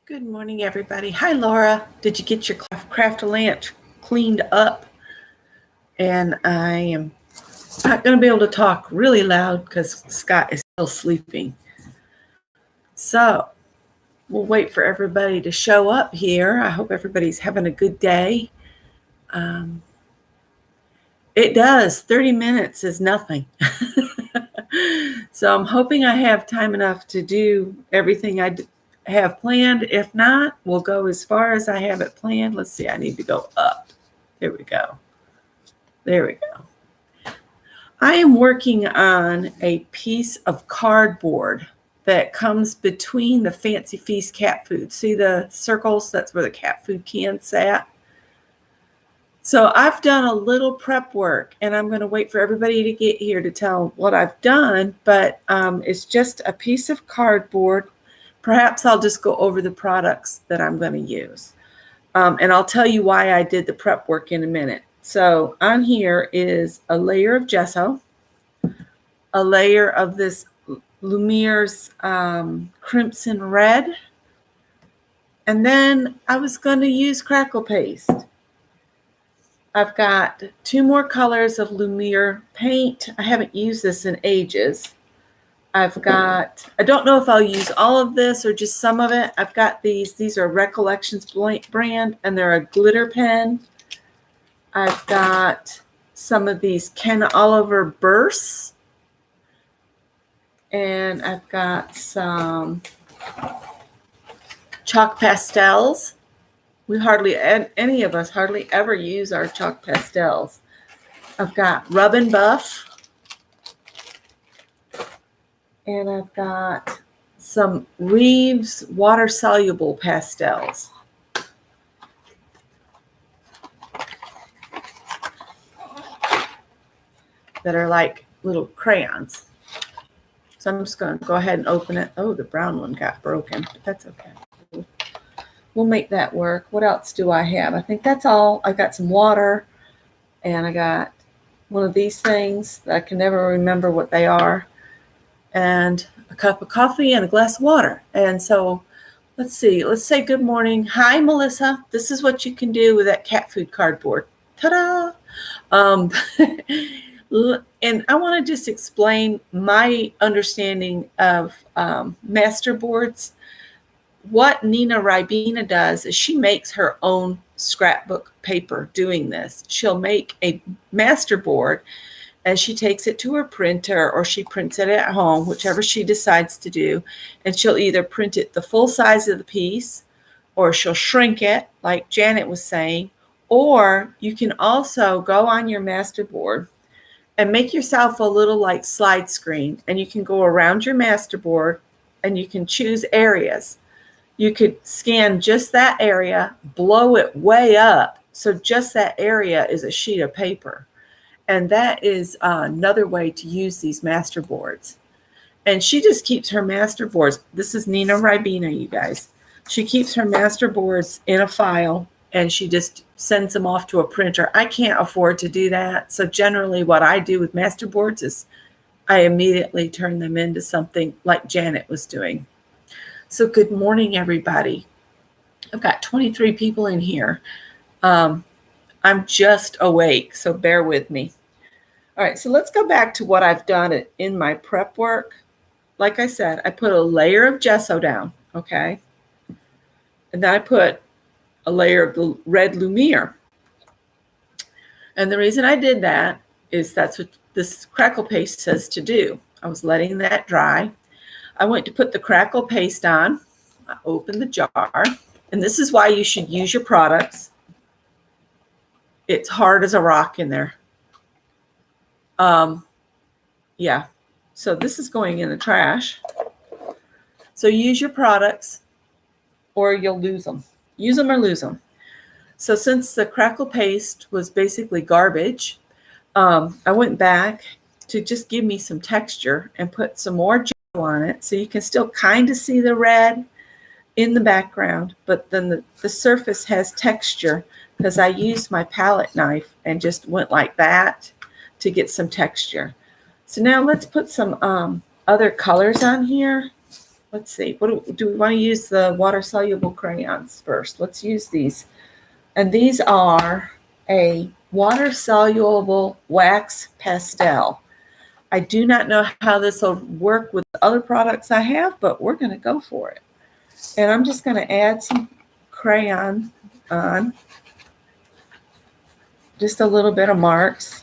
Good morning, everybody. Hi, Laura. Did you get your craft lunch cleaned up? And I am not going to be able to talk really loud because Scott is still sleeping. So we'll wait for everybody to show up here. I hope everybody's having a good day. It does. 30 minutes is nothing. So I'm hoping I have time enough to do everything I have planned. If not, we'll go as far as I have it planned. Let's see, I need to go up. There we go. There we go. I am working on a piece of cardboard that comes between the Fancy Feast cat food. See the circles? That's where the cat food can sat. So I've done a little prep work, and I'm going to wait for everybody to get here to tell what I've done, but it's just a piece of cardboard. Perhaps I'll just go over the products that I'm going to use. And I'll tell you why I did the prep work in a minute. So on here is a layer of gesso, a layer of this Lumiere's crimson red, and then I was going to use crackle paste. I've got 2 more colors of Lumiere paint. I haven't used this in ages. I don't know if I'll use all of this or just some of it. I've got these are Recollections brand, and they're a glitter pen. I've got some of these Ken Oliver bursts, and I've got some chalk pastels. Any of us hardly ever use our chalk pastels. I've got Rub and Buff, and I've got some Reeves water-soluble pastels. That are like little crayons. So I'm just going to go ahead and open it. Oh, the brown one got broken, but that's okay. We'll make that work. What else do I have? I think that's all. I got some water, and I got one of these things that I can never remember what they are, and a cup of coffee and a glass of water. And so let's see. Let's say good morning. Hi, Melissa. This is what you can do with that cat food cardboard. Ta-da! And I want to just explain my understanding of Masterboards. What Nina Ribena does is she makes her own scrapbook paper doing this. She'll make a Masterboard, and she takes it to her printer, or she prints it at home, whichever she decides to do. And she'll either print it the full size of the piece, or she'll shrink it, like Janet was saying, or you can also go on your Masterboard and make yourself a little like slide screen, and you can go around your Masterboard and you can choose areas. You could scan just that area, blow it way up, so just that area is a sheet of paper. And that is another way to use these Masterboards. And she just keeps her Masterboards. This is Nina Ribena, you guys. She keeps her Masterboards in a file, and she just sends them off to a printer. I can't afford to do that. So generally what I do with Masterboards is I immediately turn them into something like Janet was doing. So good morning, everybody. I've got 23 people in here. I'm just awake, so bear with me. All right, so let's go back to what I've done in my prep work. Like I said, I put a layer of gesso down, okay? And then I put a layer of the red Lumiere. And the reason I did that is that's what this crackle paste says to do. I was letting that dry. I went to put the crackle paste on. I opened the jar. And this is why you should use your products. It's hard as a rock in there. Yeah. So this is going in the trash. So use your products or you'll lose them. Use them or lose them. So since the crackle paste was basically garbage, I went back to just give me some texture and put some more on it, so you can still kind of see the red in the background, but then the surface has texture because I used my palette knife and just went like that to get some texture. So now let's put some other colors on here. let's see, what do we want to use the water soluble crayons first? Let's use these. And these are a water soluble wax pastel. I do not know how this will work with other products I have, but we're going to go for it. And I'm just going to add some crayon on, just a little bit of marks,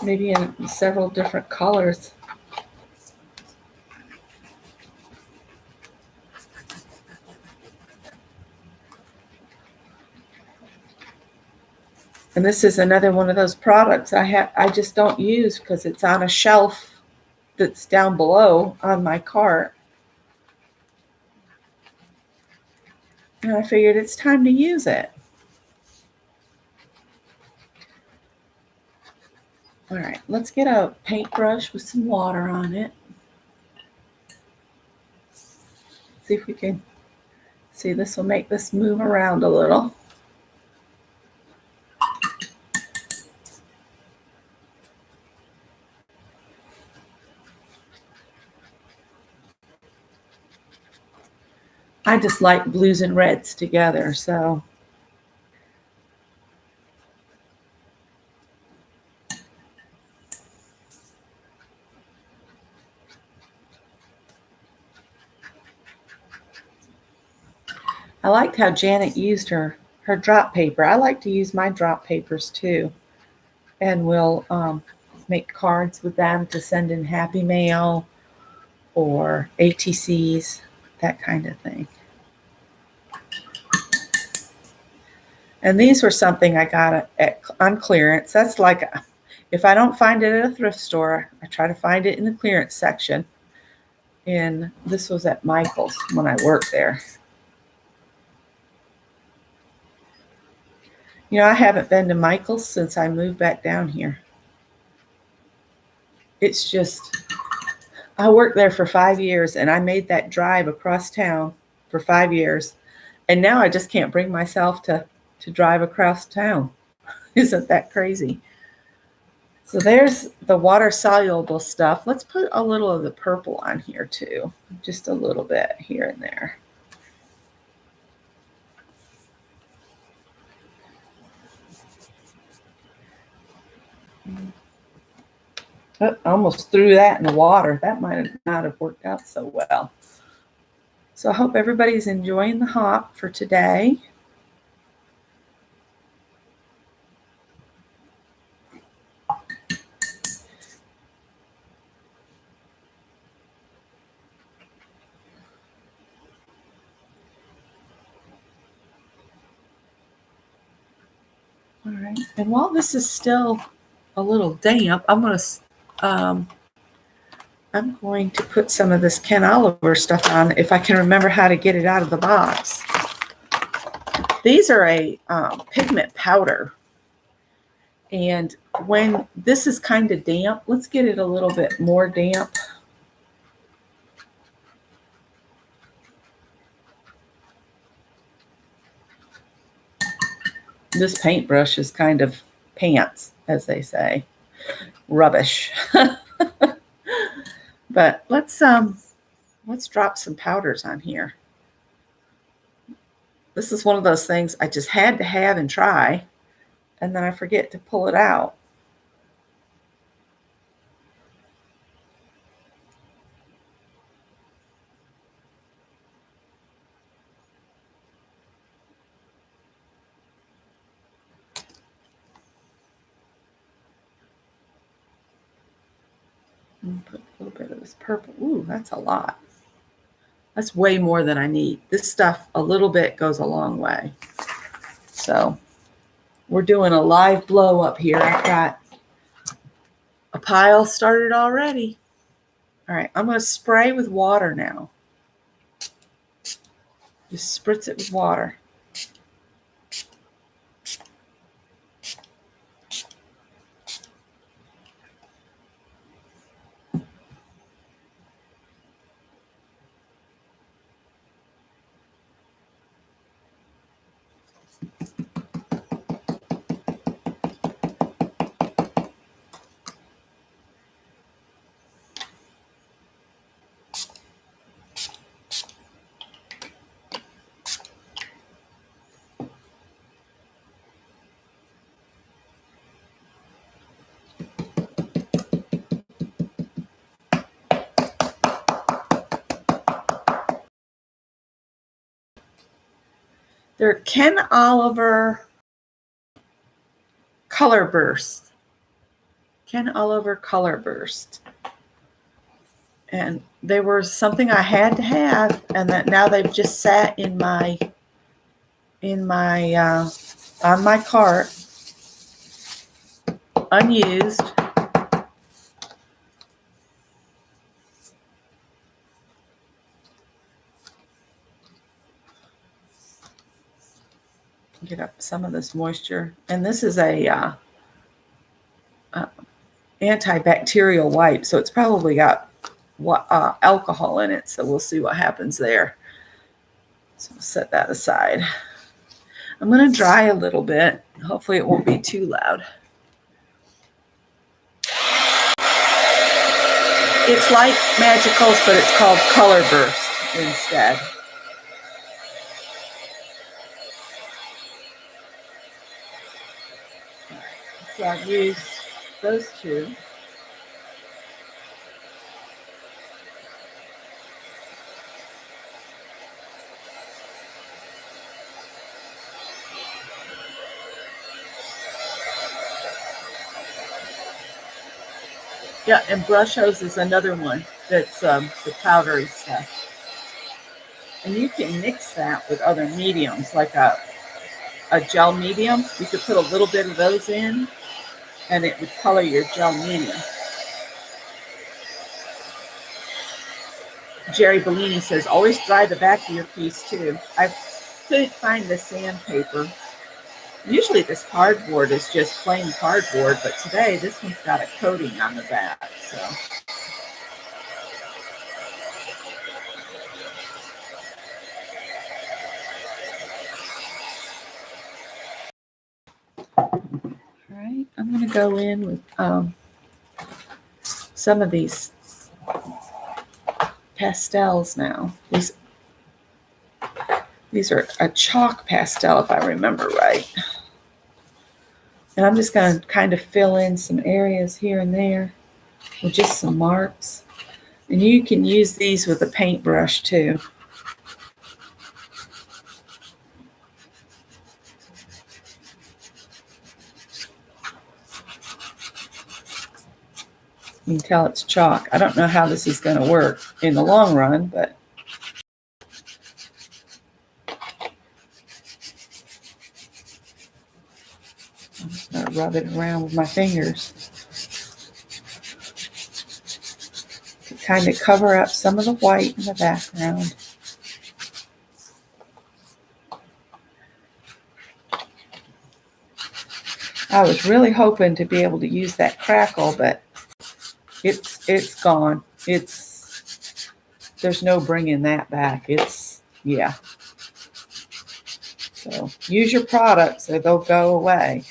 maybe in several different colors. And this is another one of those products I just don't use because it's on a shelf that's down below on my cart. And I figured it's time to use it. All right, let's get a paintbrush with some water on it. See if we can see, this will make this move around a little. I just like blues and reds together, so. I liked how Janet used her drop paper. I like to use my drop papers too. And we'll make cards with them to send in Happy Mail or ATCs, that kind of thing. And these were something I got on clearance. That's like, if I don't find it at a thrift store, I try to find it in the clearance section. And this was at Michael's when I worked there. You know, I haven't been to Michael's since I moved back down here. It's just, I worked there for 5 years and I made that drive across town for 5 years. And now I just can't bring myself to drive across town. Isn't that crazy? So there's the water soluble stuff. Let's put a little of the purple on here too. Just a little bit here and there. Oh, I almost threw that in the water. That might not have worked out so well. So I hope everybody's enjoying the hop for today. All right. And while this is still a little damp, I'm going to put some of this Ken Oliver stuff on if I can remember how to get it out of the box. These are a pigment powder. And when this is kind of damp, let's get it a little bit more damp. This paintbrush is kind of pants, as they say. Rubbish. But let's drop some powders on here. This is one of those things I just had to have and try, and then I forget to pull it out. And put a little bit of this purple. Ooh, that's a lot. That's way more than I need. This stuff, a little bit goes a long way. So we're doing a live blow up here. I've got a pile started already. All right, I'm going to spray with water now. Just spritz it with water. They're Ken Oliver Color Burst. Ken Oliver Color Burst. And they were something I had to have, and that now they've just sat in my on my cart, unused. Get up some of this moisture, and this is a antibacterial wipe, so it's probably got alcohol in it, so we'll see what happens there. So I'll set that aside. I'm going to dry a little bit. Hopefully it won't be too loud. It's like Magicals, but it's called Color Burst instead. So I've used those two. Yeah, and brush hose is another one that's the powdery stuff. And you can mix that with other mediums, like a gel medium. You could put a little bit of those in, and it would color your gel medium. Jerry Bellini says, always dry the back of your piece too. I couldn't find the sandpaper. Usually this cardboard is just plain cardboard, but today this one's got a coating on the back. So all right, I'm going to go in with some of these pastels now. These are a chalk pastel, if I remember right. And I'm just going to kind of fill in some areas here and there with just some marks. And you can use these with a paintbrush too. You can tell it's chalk. I don't know how this is going to work in the long run, but I'm just going to rub it around with my fingers to kind of cover up some of the white in the background. I was really hoping to be able to use that crackle, but it's gone. There's no bringing that back. Yeah. So use your products or they'll go away.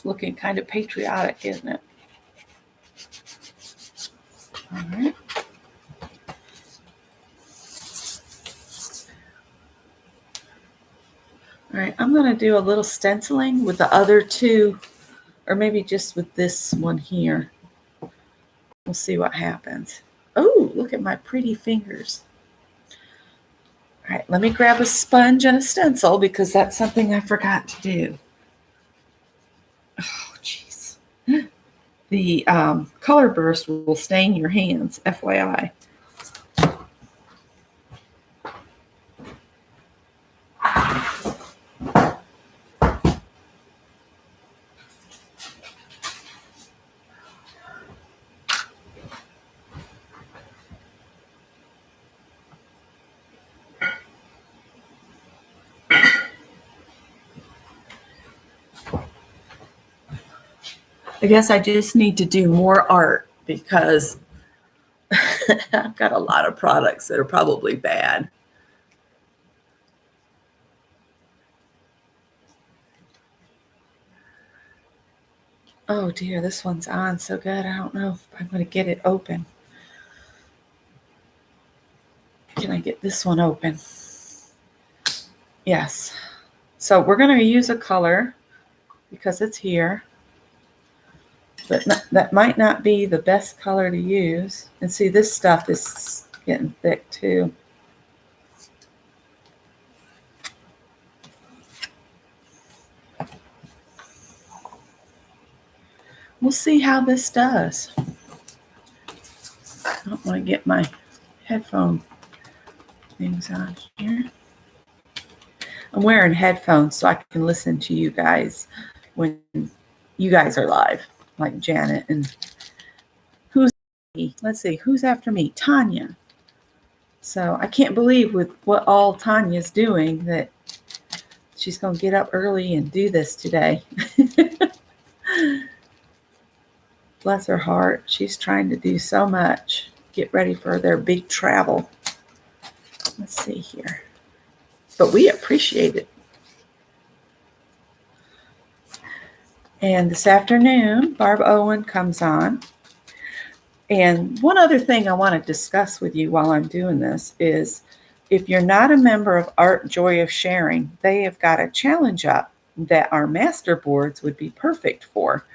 Looking kind of patriotic, isn't it? All right. All right, I'm going to do a little stenciling with the other two, or maybe just with this one here. We'll see what happens. Oh, look at my pretty fingers. All right, let me grab a sponge and a stencil because that's something I forgot to do. Oh, jeez. The color burst will stain your hands, FYI. I guess I just need to do more art because I've got a lot of products that are probably bad. Oh dear, this one's on so good. I don't know if I'm going to get it open. Can I get this one open? Yes. So we're going to use a color because it's here. But that might not be the best color to use. And see, this stuff is getting thick too. We'll see how this does. I don't want to get my headphone things on here. I'm wearing headphones so I can listen to you guys when you guys are live, like Janet. And who's me? Let's see, who's after me? Tanya. So I can't believe with what all Tanya's doing that she's going to get up early and do this today. Bless her heart. She's trying to do so much. Get ready for their big travel. Let's see here. But we appreciate it. And this afternoon, Barb Owen comes on. And one other thing I want to discuss with you while I'm doing this is if you're not a member of Art Joy of Sharing, they have got a challenge up that our Masterboards would be perfect for.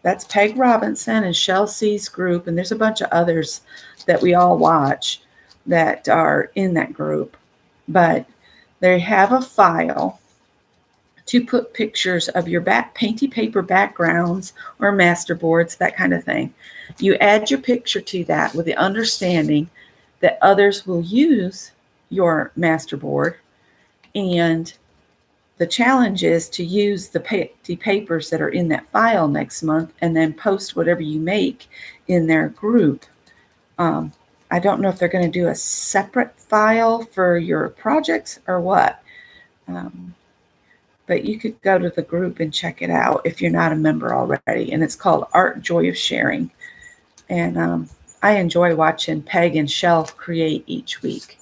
That's Peg Robinson and Shel C's group, and there's a bunch of others that we all watch that are in that group. But they have a file to put pictures of your painty paper backgrounds or masterboards, that kind of thing. You add your picture to that with the understanding that others will use your masterboard, and the challenge is to use the papers that are in that file next month and then post whatever you make in their group. I don't know if they're going to do a separate file for your projects or what. But you could go to the group and check it out if you're not a member already. And it's called Art Joy of Sharing. And I enjoy watching Peg and Shel create each week.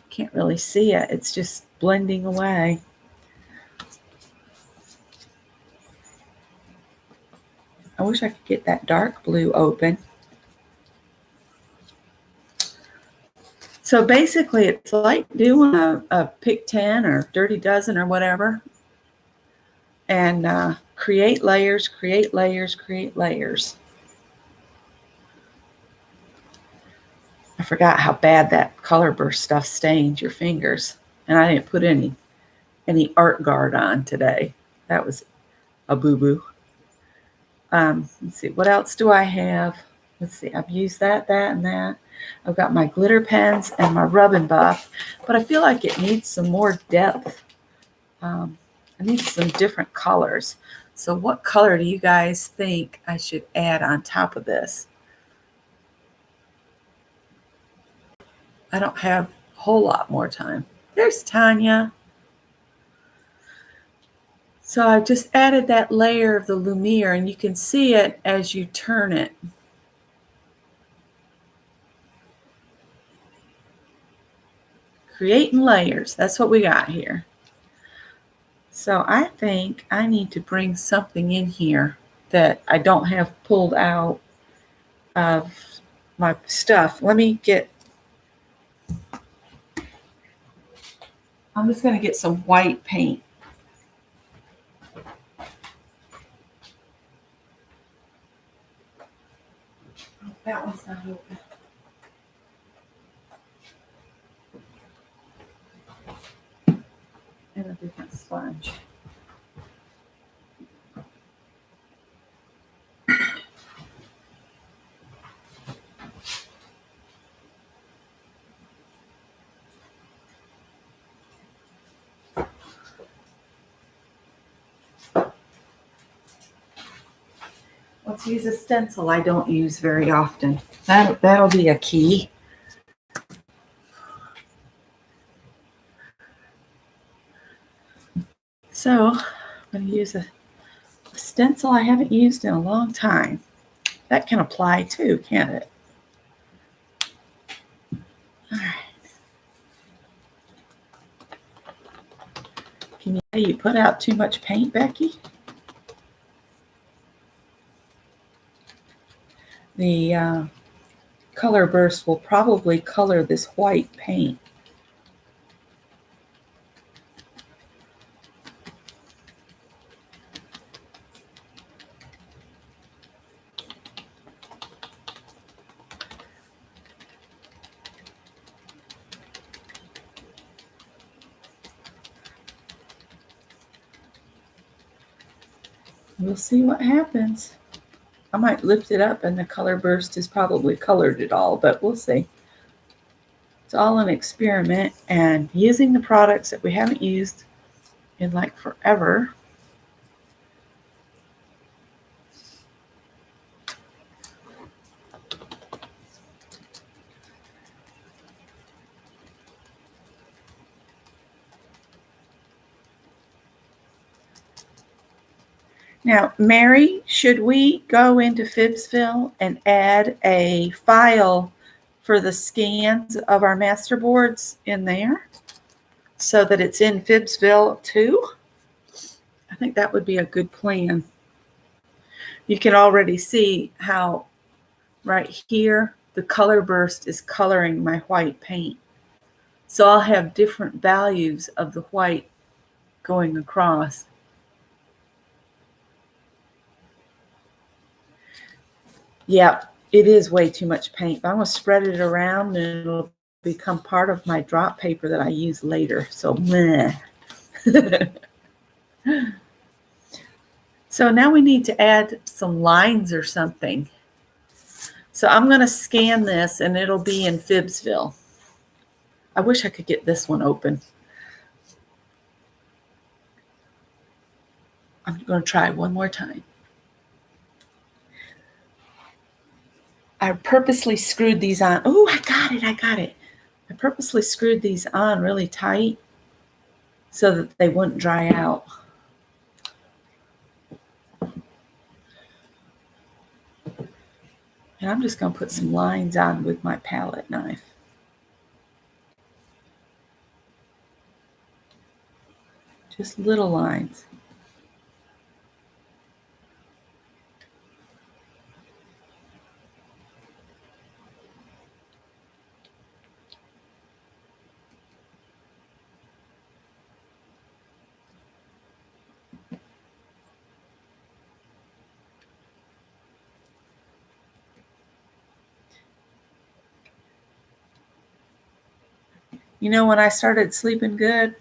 Can't really see it. It's just blending away. I wish I could get that dark blue open. So basically, it's like doing a pick 10 or dirty dozen or whatever. And create layers, create layers, create layers. I forgot how bad that color burst stuff stains your fingers. And I didn't put any art guard on today. That was a boo-boo. Let's see, what else do I have? Let's see, I've used that, and that. I've got my glitter pens and my rub and buff, but I feel like it needs some more depth. I need some different colors. So what color do you guys think I should add on top of this? I don't have a whole lot more time. There's Tanya. So I've just added that layer of the Lumiere, and you can see it as you turn it. Creating layers. That's what we got here. So I think I need to bring something in here that I don't have pulled out of my stuff. Let me get, I'm just going to get some white paint. Oh, that one's not open. And a different sponge. Let's use a stencil I don't use very often. That'll be a key. So I'm going to use a stencil I haven't used in a long time. That can apply too, can't it? All right. Can you say you put out too much paint, Becky? The color burst will probably color this white paint. We'll see what happens. I might lift it up and the color burst has probably colored it all, but we'll see. It's all an experiment and using the products that we haven't used in like forever. Now, Mary, should we go into Fibsville and add a file for the scans of our masterboards in there so that it's in Fibsville too? I think that would be a good plan. You can already see how right here the color burst is coloring my white paint. So I'll have different values of the white going across. Yeah, it is way too much paint, but I'm going to spread it around and it'll become part of my drop paper that I use later. So, meh. So now we need to add some lines or something. So I'm going to scan this and it'll be in Fibsville. I wish I could get this one open. I'm going to try one more time. I purposely screwed these on. Oh, I got it. I purposely screwed these on really tight so that they wouldn't dry out. And I'm just going to put some lines on with my palette knife. Just little lines. You know, when I started sleeping good,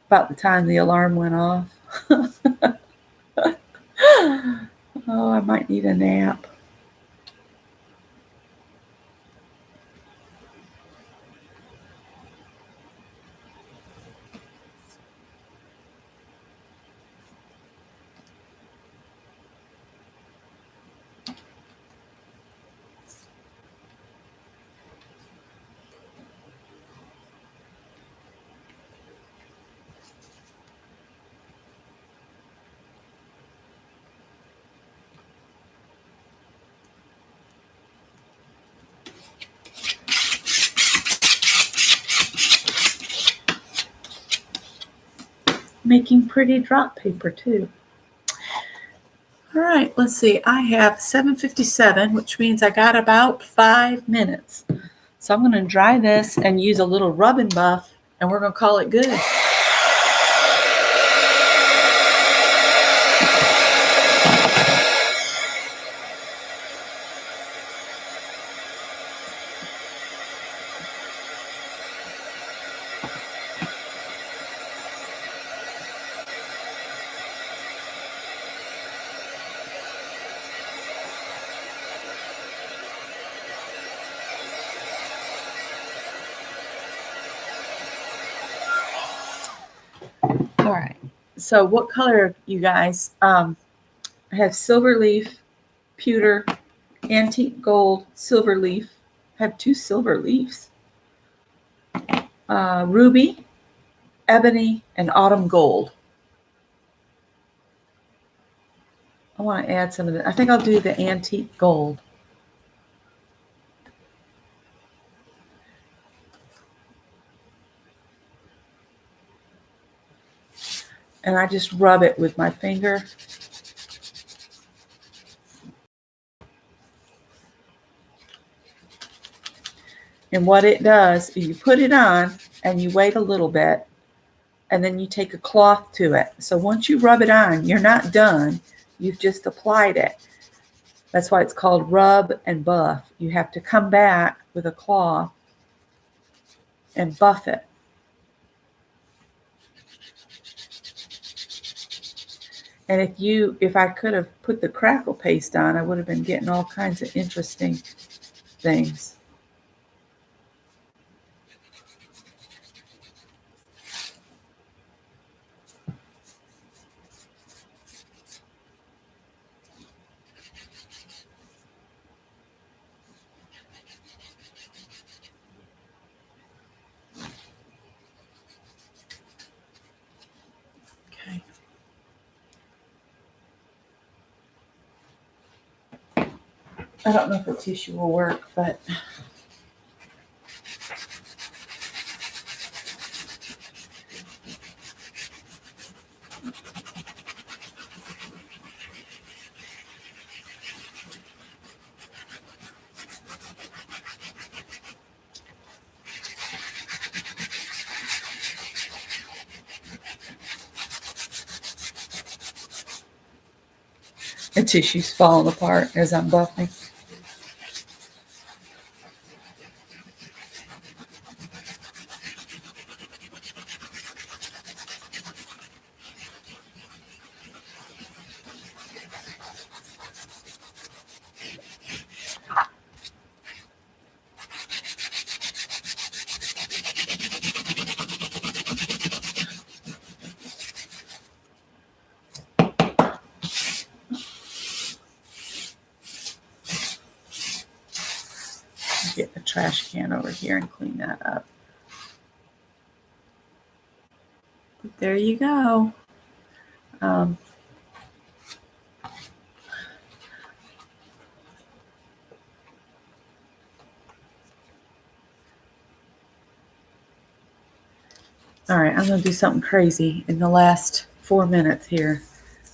about the time the alarm went off. Oh, I might need a nap. Making pretty drop paper too. All right, let's see. I have 7:57, which means I got about 5 minutes. So I'm going to dry this and use a little rub and buff, and we're going to call it good. All right. So what color, you guys? I have silver leaf, pewter, antique gold, silver leaf. I have 2 silver leaves. Ruby, ebony, and autumn gold. I want to add some of it. I think I'll do the antique gold. And I just rub it with my finger. And what it does is you put it on and you wait a little bit, and then you take a cloth to it. So once you rub it on, you're not done. You've just applied it. That's why it's called rub and buff. You have to come back with a cloth and buff it. And if I could have put the crackle paste on, I would have been getting all kinds of interesting things. Okay. I don't know if the tissue will work, but the tissue's falling apart as I'm buffing. Get the trash can over here and clean that up. But there you go. All right, I'm going to do something crazy in the last 4 minutes here.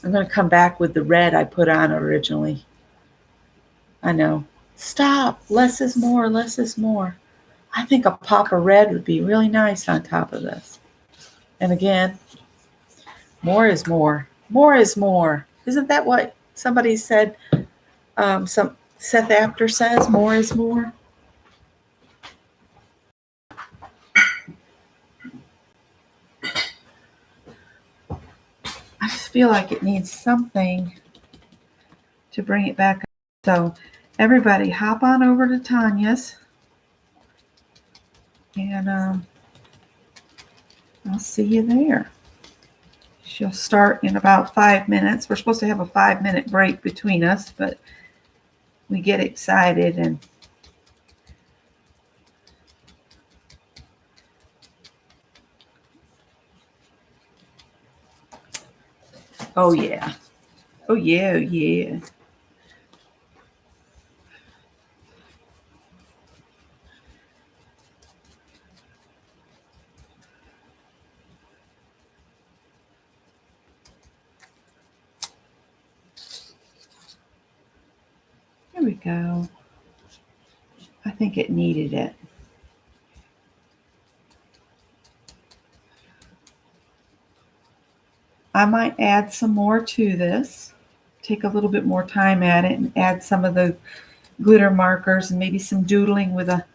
I'm going to come back with the red I put on originally. I know. Stop. Less is more. Less is more. I think a pop of red would be really nice on top of this. And again, more is more. More is more. Isn't that what somebody said? Some Seth After says, more is more. I just feel like it needs something to bring it back up. So everybody hop on over to Tanya's. And I'll see you there. She'll start in about 5 minutes. We're supposed to have a 5-minute break between us, but we get excited and oh yeah. Oh yeah, yeah. There we go. I think it needed it. I might add some more to this. Take a little bit more time at it and add some of the glitter markers and maybe some doodling with a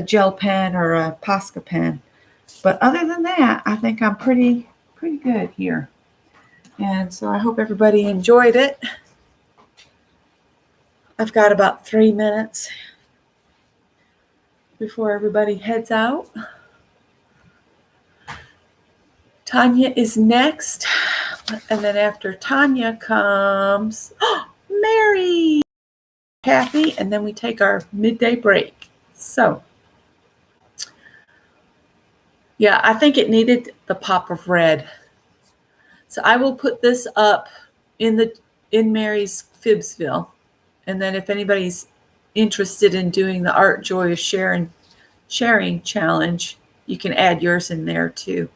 gel pen or a Posca pen. But other than that, I think I'm pretty good here. And so I hope everybody enjoyed it. I've got about 3 minutes before everybody heads out. Tanya is next. And then after Tanya comes Mary, Kathy, and then we take our midday break. So, yeah, I think it needed the pop of red. So I will put this up in the in Mary's Phibbsville. And then if anybody's interested in doing the Art Joy of Sharing challenge, you can add yours in there too.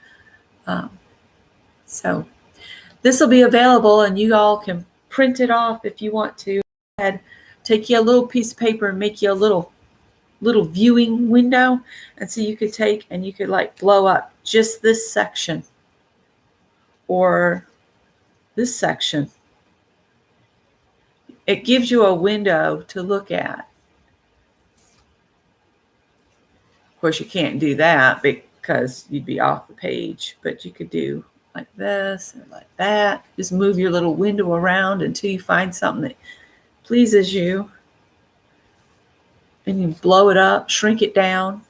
So this will be available, and you all can print it off if you want to. Take you a little piece of paper and make you a little viewing window, and so you could take and you could like blow up just this section or this section. It gives you a window to look at. Of course, you can't do that because you'd be off the page, but you could do like this and like that. Just move your little window around until you find something that pleases you. And you blow it up, shrink it down.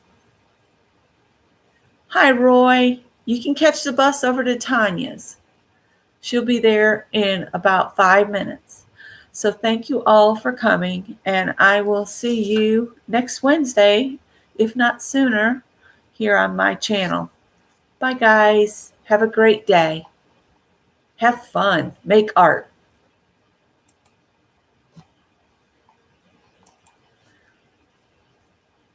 Hi, Roy. You can catch the bus over to Tanya's. She'll be there in about 5 minutes. So thank you all for coming, and I will see you next Wednesday, if not sooner, here on my channel. Bye, guys. Have a great day. Have fun. Make art.